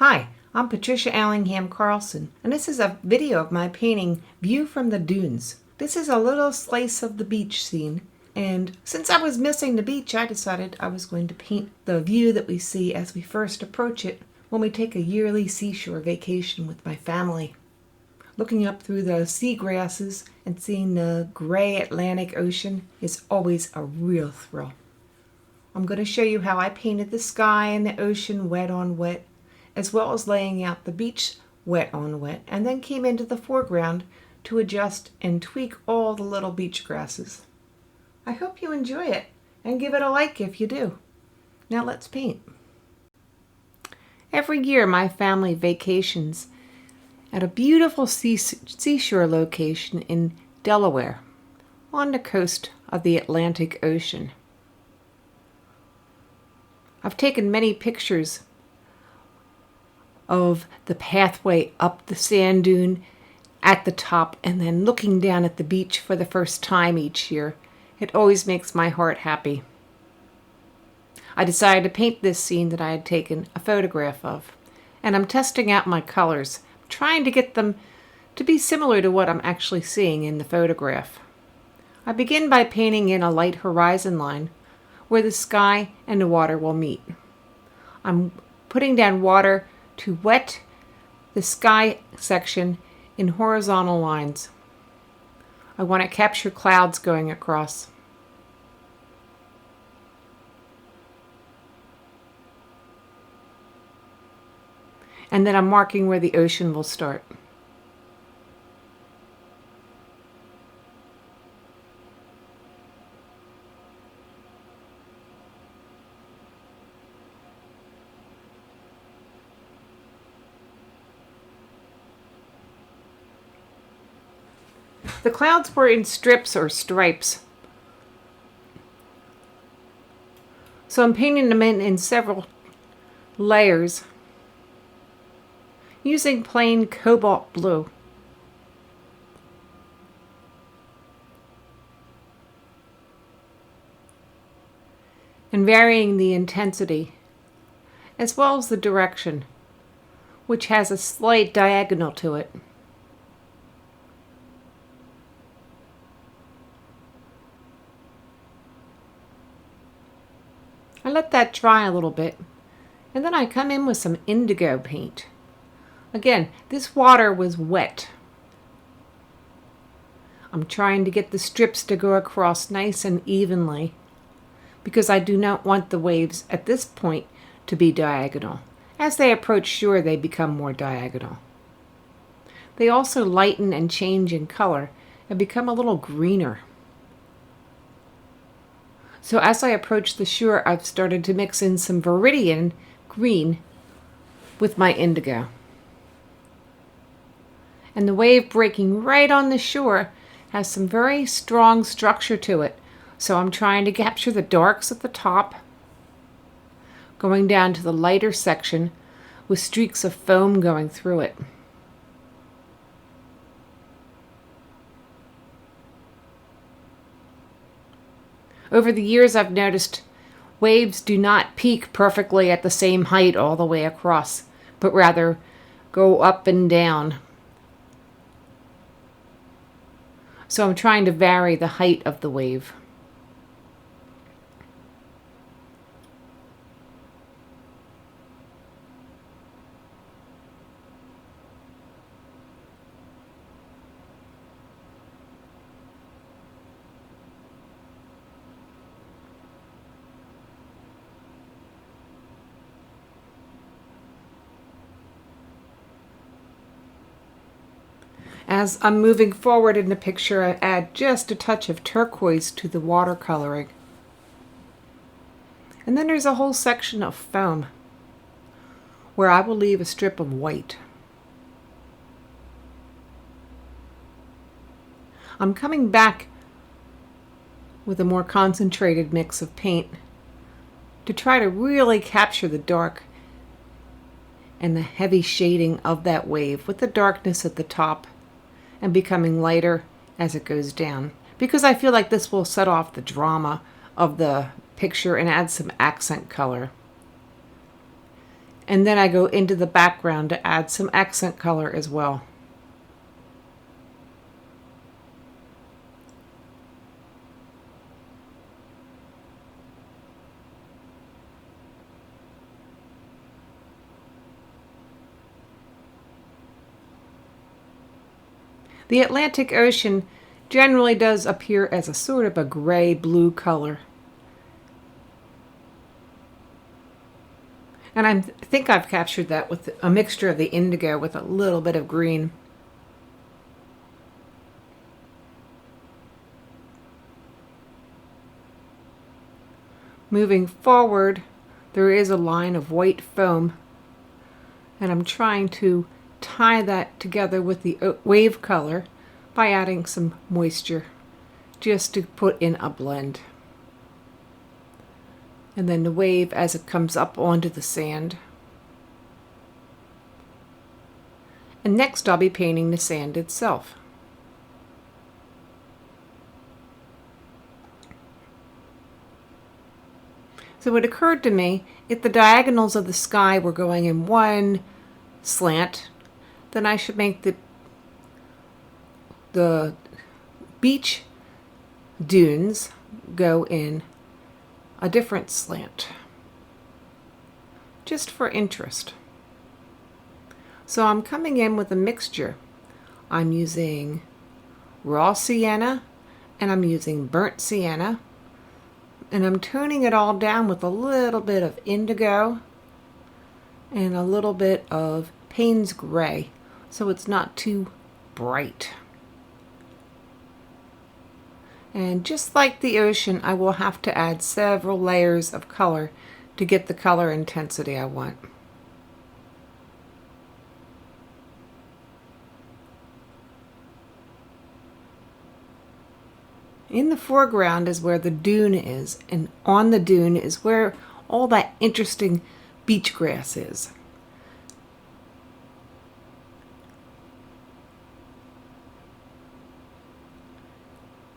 Hi, I'm Patricia Allingham Carlson, and this is a video of my painting View from the Dunes. This is a little slice of the beach scene, and since I was missing the beach, I decided I was going to paint the view that we see as we first approach it when we take a yearly seashore vacation with my family. Looking up through the sea grasses and seeing the gray Atlantic Ocean is always a real thrill. I'm going to show you how I painted the sky and the ocean wet on wet, as well as laying out the beach wet on wet, and then came into the foreground to adjust and tweak all the little beach grasses. I hope you enjoy it, and give it a like if you do. Now let's paint. Every year my family vacations at a beautiful seashore location in Delaware, on the coast of the Atlantic Ocean. I've taken many pictures of the pathway up the sand dune at the top and then looking down at the beach for the first time each year. It always makes my heart happy. I decided to paint this scene that I had taken a photograph of, and I'm testing out my colors, trying to get them to be similar to what I'm actually seeing in the photograph. I begin by painting in a light horizon line where the sky and the water will meet. I'm putting down water to wet the sky section in horizontal lines. I want to capture clouds going across. And then I'm marking where the ocean will start. The clouds were in strips or stripes, so I'm painting them in several layers using plain cobalt blue. And varying the intensity as well as the direction, which has a slight diagonal to it. I let that dry a little bit, and then I come in with some indigo paint. Again, this water was wet. I'm trying to get the strips to go across nice and evenly because I do not want the waves at this point to be diagonal. As they approach shore, they become more diagonal. They also lighten and change in color and become a little greener. So as I approach the shore, I've started to mix in some viridian green with my indigo. And the wave breaking right on the shore has some very strong structure to it. So I'm trying to capture the darks at the top, going down to the lighter section with streaks of foam going through it. Over the years, I've noticed waves do not peak perfectly at the same height all the way across, but rather go up and down. So I'm trying to vary the height of the wave. As I'm moving forward in the picture, I add just a touch of turquoise to the watercoloring. And then there's a whole section of foam where I will leave a strip of white. I'm coming back with a more concentrated mix of paint to try to really capture the dark and the heavy shading of that wave with the darkness at the top and becoming lighter as it goes down, because I feel like this will set off the drama of the picture and add some accent color. And then I go into the background to add some accent color as well. The Atlantic Ocean generally does appear as a sort of a gray-blue color. And I think I've captured that with a mixture of the indigo with a little bit of green. Moving forward, there is a line of white foam, and I'm trying to tie that together with the wave color by adding some moisture just to put in a blend. And then the wave as it comes up onto the sand. And next I'll be painting the sand itself. So it occurred to me, if the diagonals of the sky were going in one slant, then I should make the beach dunes go in a different slant, just for interest. So I'm coming in with a mixture. I'm using raw sienna and I'm using burnt sienna, and I'm toning it all down with a little bit of indigo and a little bit of Payne's gray, so it's not too bright. And just like the ocean, I will have to add several layers of color to get the color intensity I want. In the foreground is where the dune is, and on the dune is where all that interesting beach grass is.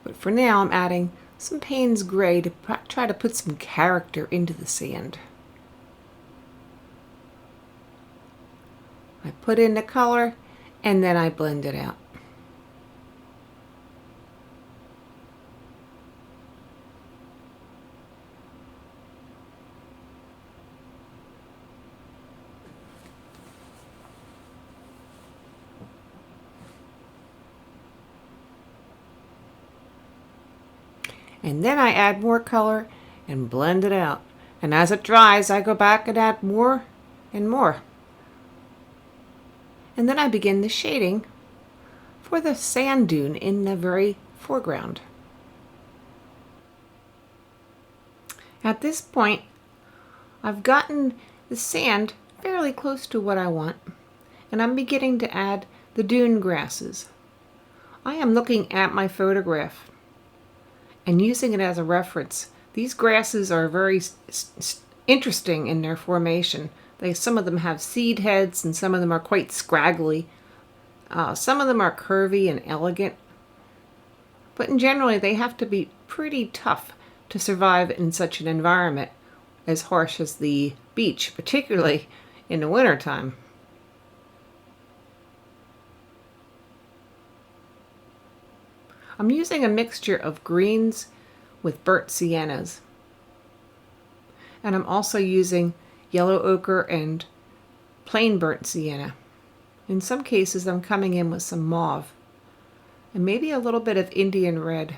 But for now I'm adding some Payne's gray to try to put some character into the sand. I put in the color and then I blend it out. And then I add more color and blend it out. And as it dries, I go back and add more and more. And then I begin the shading for the sand dune in the very foreground. At this point, I've gotten the sand fairly close to what I want, and I'm beginning to add the dune grasses. I am looking at my photograph and using it as a reference. These grasses are very interesting in their formation. Some of them have seed heads and some of them are quite scraggly. Some of them are curvy and elegant. But in general, they have to be pretty tough to survive in such an environment as harsh as the beach, particularly in the wintertime. I'm using a mixture of greens with burnt siennas. And I'm also using yellow ochre and plain burnt sienna. In some cases I'm coming in with some mauve and maybe a little bit of Indian red.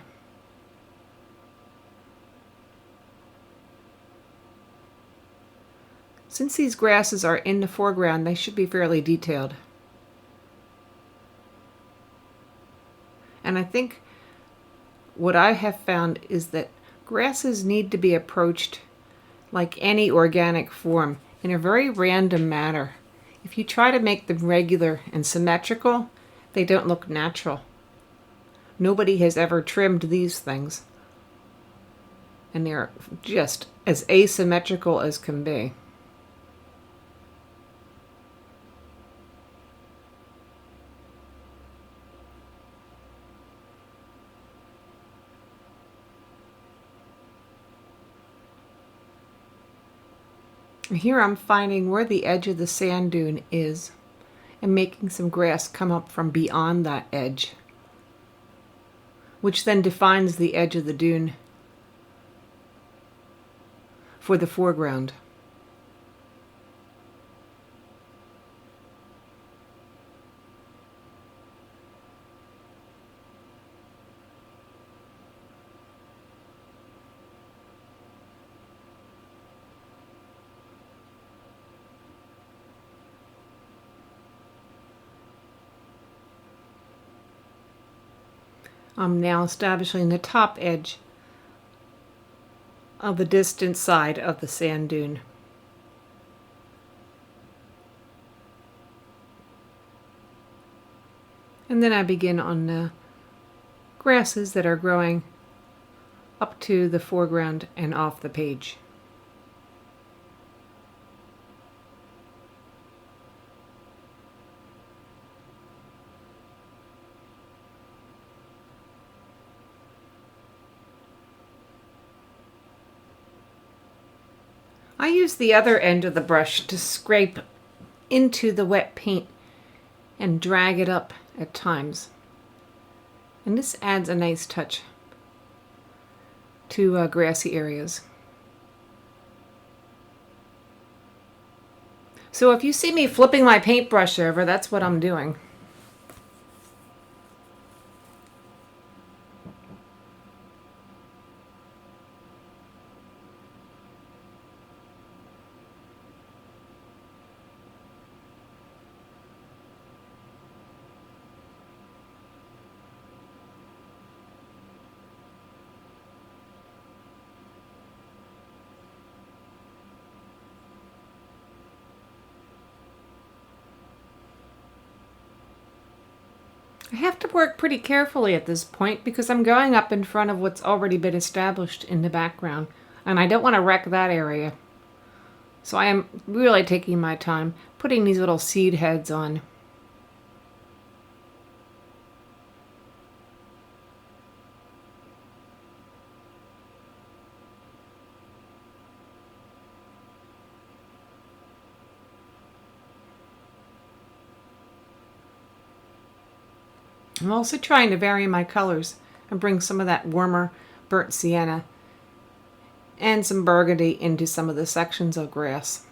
Since these grasses are in the foreground, they should be fairly detailed. And I think what I have found is that grasses need to be approached like any organic form in a very random manner. If you try to make them regular and symmetrical, they don't look natural. Nobody has ever trimmed these things, and they're just as asymmetrical as can be. Here I'm finding where the edge of the sand dune is and making some grass come up from beyond that edge, which then defines the edge of the dune for the foreground. I'm now establishing the top edge of the distant side of the sand dune. And then I begin on the grasses that are growing up to the foreground and off the page. I use the other end of the brush to scrape into the wet paint and drag it up at times. And this adds a nice touch to grassy areas. So if you see me flipping my paintbrush over, that's what I'm doing. I have to work pretty carefully at this point because I'm going up in front of what's already been established in the background, and I don't want to wreck that area. So I am really taking my time putting these little seed heads on. I'm also trying to vary my colors and bring some of that warmer burnt sienna and some burgundy into some of the sections of grass.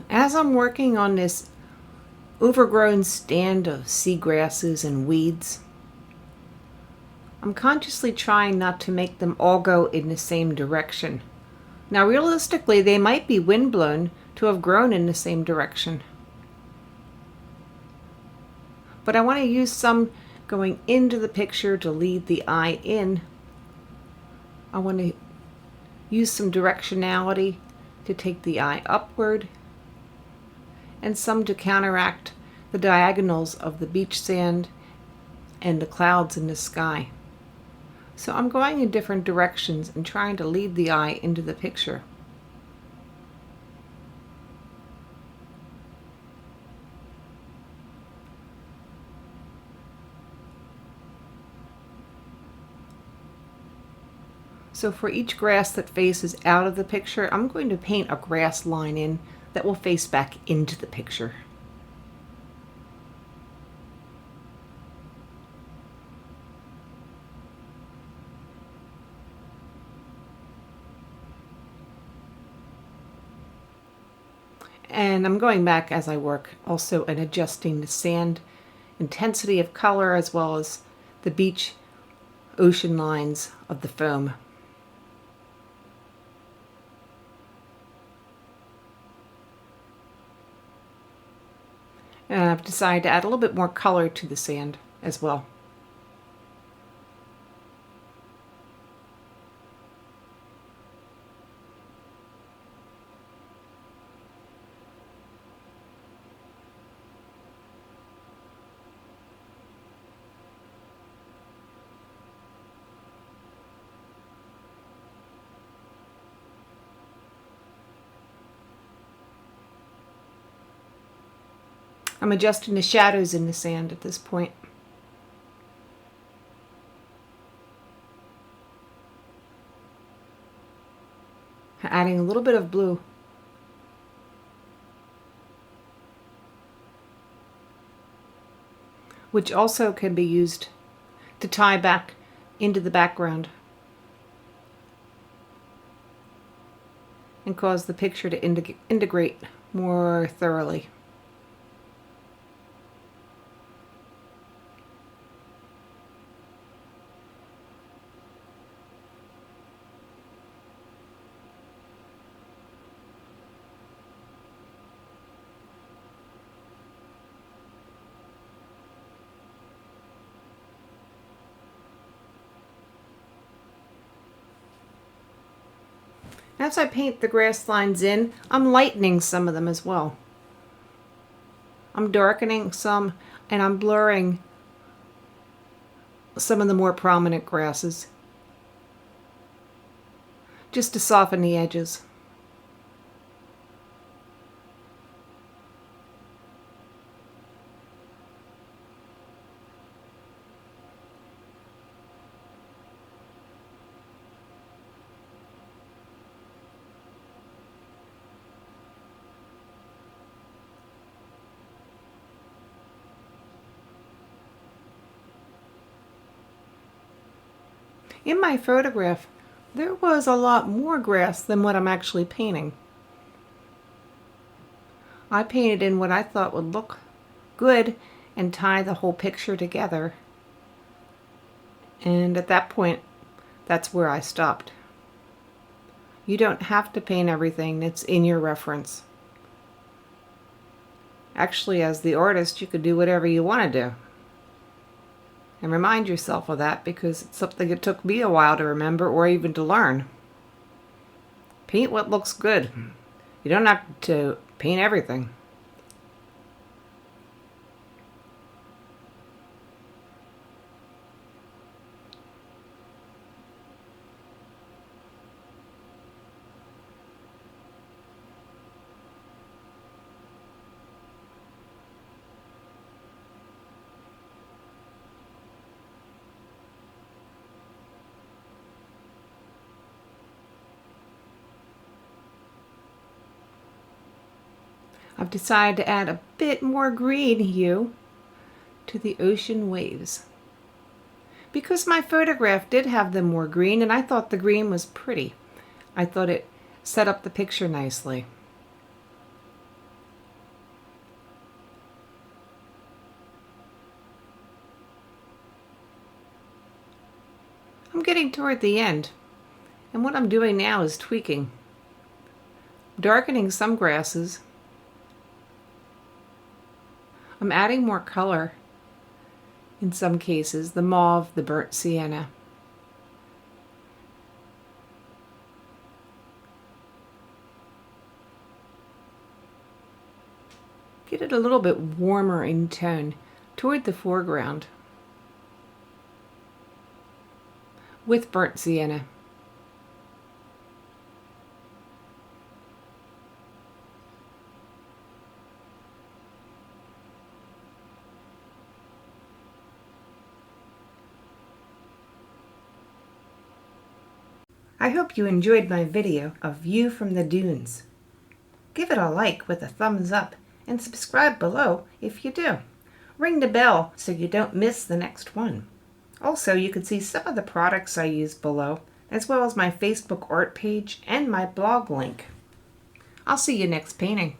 As I'm working on this overgrown stand of seagrasses and weeds, I'm consciously trying not to make them all go in the same direction. Now realistically, they might be windblown to have grown in the same direction. But I want to use some going into the picture to lead the eye in. I want to use some directionality to take the eye upward, and some to counteract the diagonals of the beach sand and the clouds in the sky. So I'm going in different directions and trying to lead the eye into the picture. So for each grass that faces out of the picture, I'm going to paint a grass line in that will face back into the picture. And I'm going back as I work also and adjusting the sand intensity of color as well as the beach ocean lines of the foam. And I've decided to add a little bit more color to the sand as well. I'm adjusting the shadows in the sand at this point. Adding a little bit of blue. Which also can be used to tie back into the background and cause the picture to integrate more thoroughly. As I paint the grass lines in, I'm lightening some of them as well. I'm darkening some and I'm blurring some of the more prominent grasses just to soften the edges. In my photograph, there was a lot more grass than what I'm actually painting. I painted in what I thought would look good and tie the whole picture together. And at that point, that's where I stopped. You don't have to paint everything that's in your reference. Actually, as the artist, you could do whatever you want to do. And remind yourself of that, because it's something that took me a while to remember or even to learn. Paint what looks good. You don't have to paint everything. I've decided to add a bit more green hue to the ocean waves, because my photograph did have them more green and I thought the green was pretty. I thought it set up the picture nicely. I'm getting toward the end, and what I'm doing now is tweaking. Darkening some grasses. I'm adding more color in some cases, the mauve, the burnt sienna. Get it a little bit warmer in tone toward the foreground with burnt sienna. I hope you enjoyed my video of View from the Dunes. Give it a like with a thumbs up and subscribe below if you do. Ring the bell so you don't miss the next one. Also, you can see some of the products I use below, as well as my Facebook art page and my blog link. I'll see you next painting.